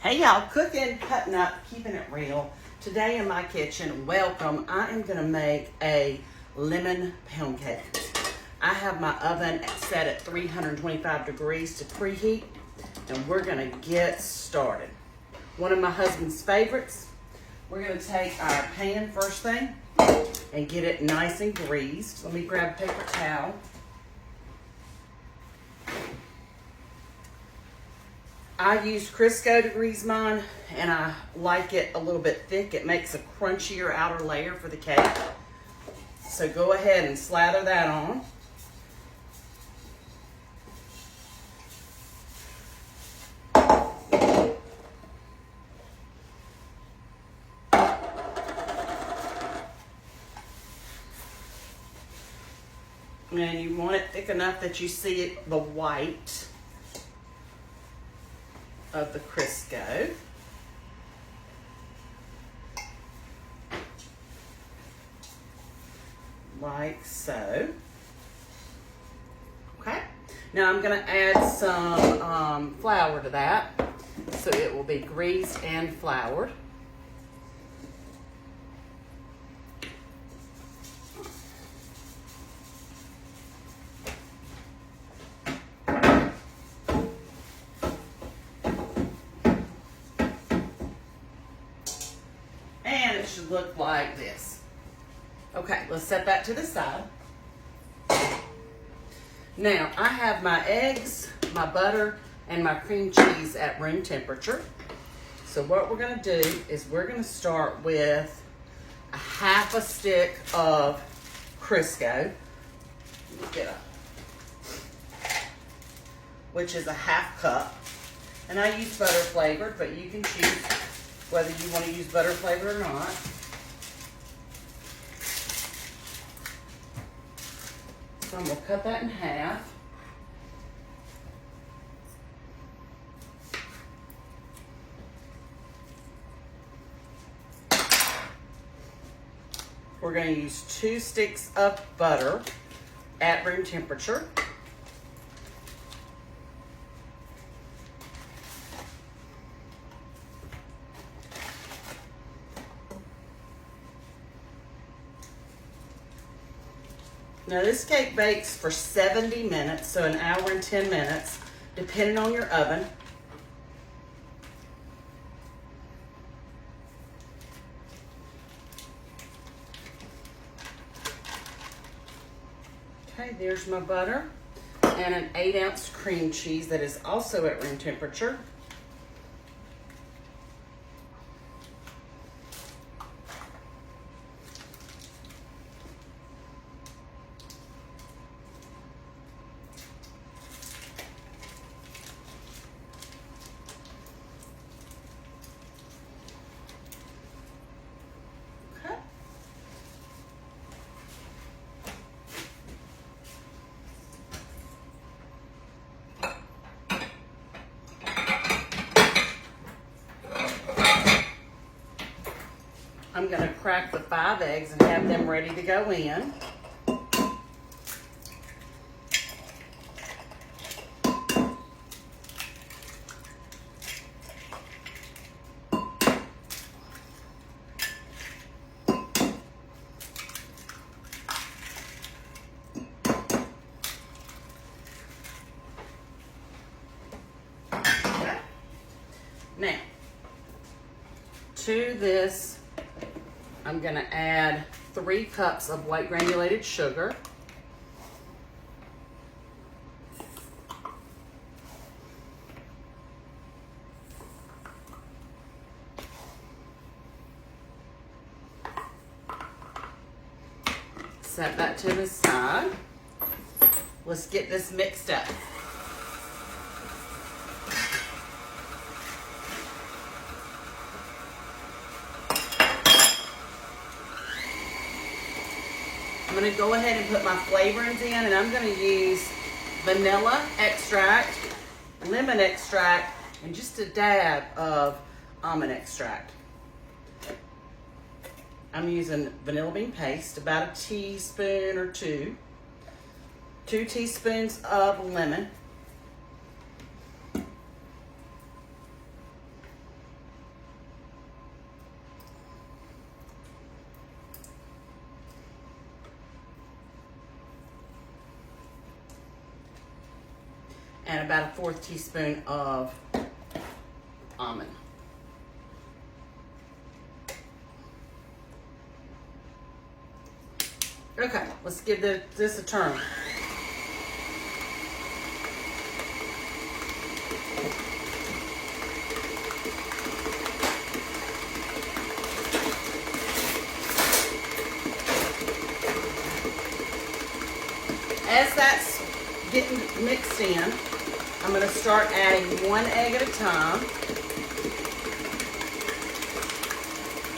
Hey y'all, cooking, cutting up, keeping it real. Today in my kitchen, welcome, I am gonna make a lemon pound cake. I have my oven set at 325 degrees to preheat, and we're gonna get started. One of my husband's favorites, we're gonna take our pan first thing and get it nice and greased. Let me grab a paper towel. I use Crisco to grease mine, and I like it a little bit thick. It makes a crunchier outer layer for the cake. So go ahead and slather that on. And you want it thick enough that you see it, the white of the Crisco. Like so. Okay. Now I'm going to add some flour to that, so it will be greased and floured. And it should look like this. Okay, let's set that to the side. Now, I have my eggs, my butter, and my cream cheese at room temperature. So what we're gonna do is we're gonna start with a half a stick of Crisco. Which is a half cup. And I use butter flavored, but you can choose whether you want to use butter flavored or not. So I'm going to cut that in half. We're going to use 2 sticks of butter at room temperature. Now this cake bakes for 70 minutes, so an hour and 10 minutes, depending on your oven. Okay, there's my butter and an 8-ounce cream cheese that is also at room temperature. I'm going to crack the 5 eggs and have them ready to go in. Okay. Now, to this, I'm going to add 3 cups of white granulated sugar. Set that to the side. Let's get this mixed up. I'm going to go ahead and put my flavorings in, and I'm going to use vanilla extract, lemon extract, and just a dab of almond extract. I'm using vanilla bean paste, about a teaspoon or 2. 2 teaspoons of lemon. and about a 1/4 teaspoon of almond. Okay, let's give this a turn. As that's getting mixed in, I'm going to start adding 1 egg at a time.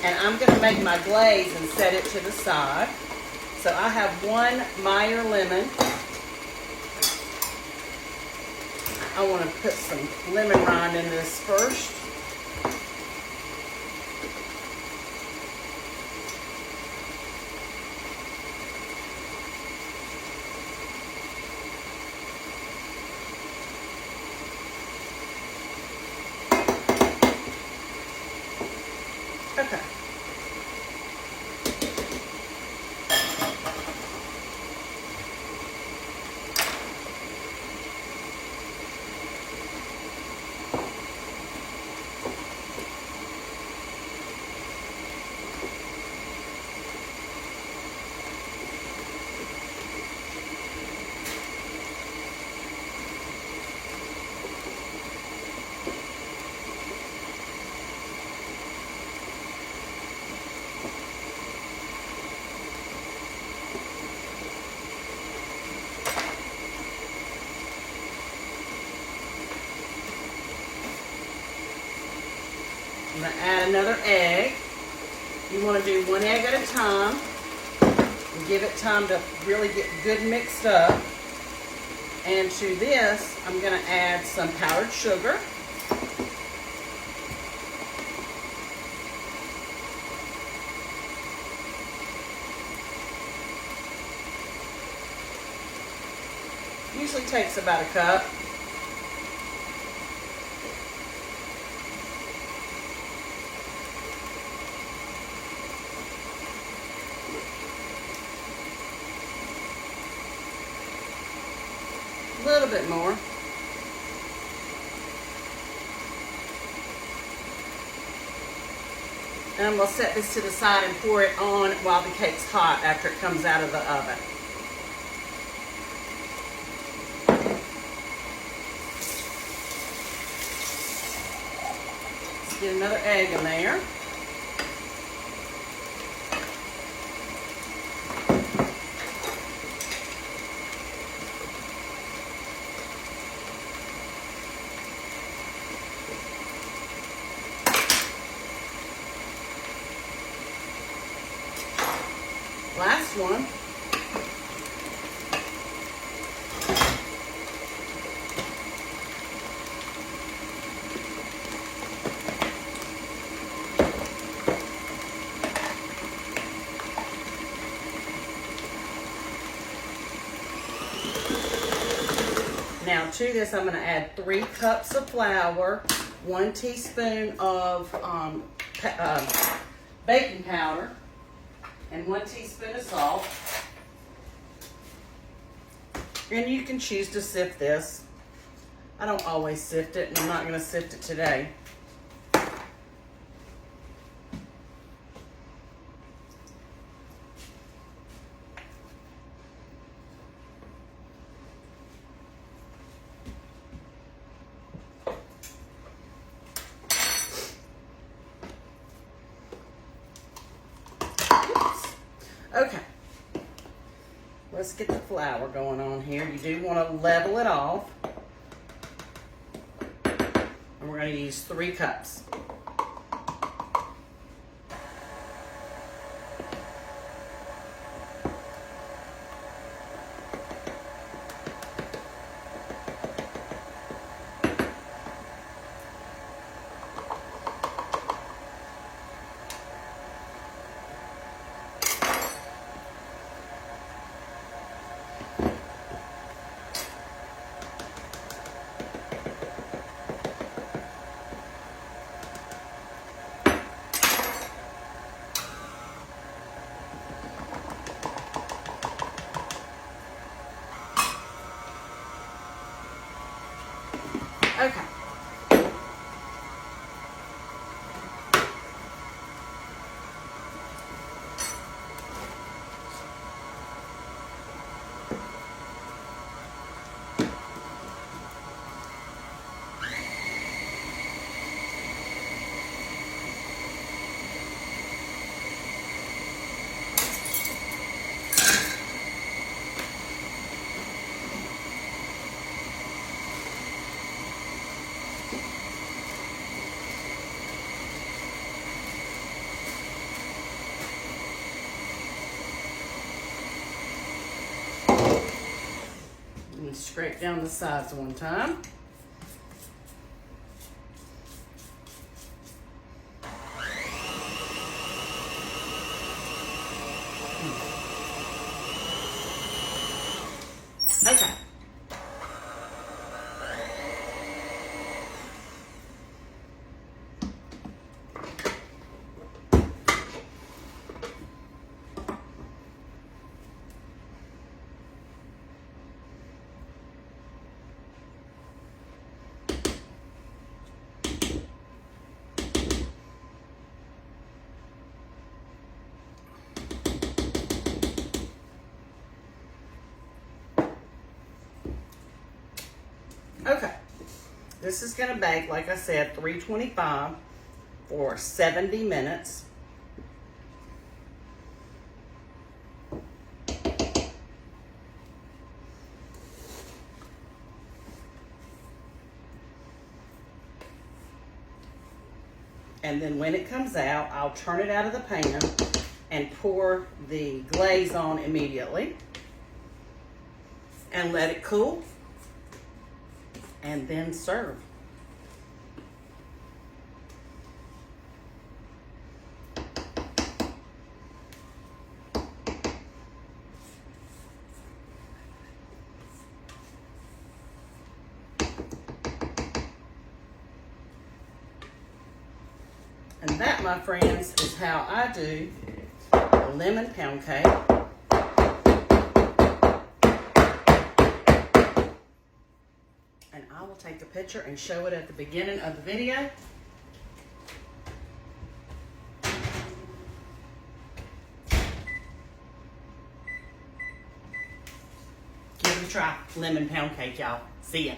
And I'm going to make my glaze and set it to the side. So I have 1 Meyer lemon. I want to put some lemon rind in this first. Okay. I'm going to add another egg. You want to do 1 egg at a time and give it time to really get good mixed up. And to this, I'm going to add some powdered sugar. Usually takes about a cup. A little bit more. And we'll set this to the side and pour it on while the cake's hot after it comes out of the oven. Let's get another egg in there. Last one. Now to this, I'm going to add 3 cups of flour, 1 teaspoon of baking powder, and 1 teaspoon of salt. And you can choose to sift this. I don't always sift it, and I'm not going to sift it today. Okay, let's get the flour going on here. You do want to level it off. And we're going to use 3 cups. scrape down the sides one time. Okay. Okay, this is gonna bake, like I said, 325 for 70 minutes. And then when it comes out, I'll turn it out of the pan and pour the glaze on immediately and let it cool and then serve. And that, my friends, is how I do a lemon pound cake. And I will take a picture and show it at the beginning of the video. Give it a try. Lemon pound cake, y'all. See ya.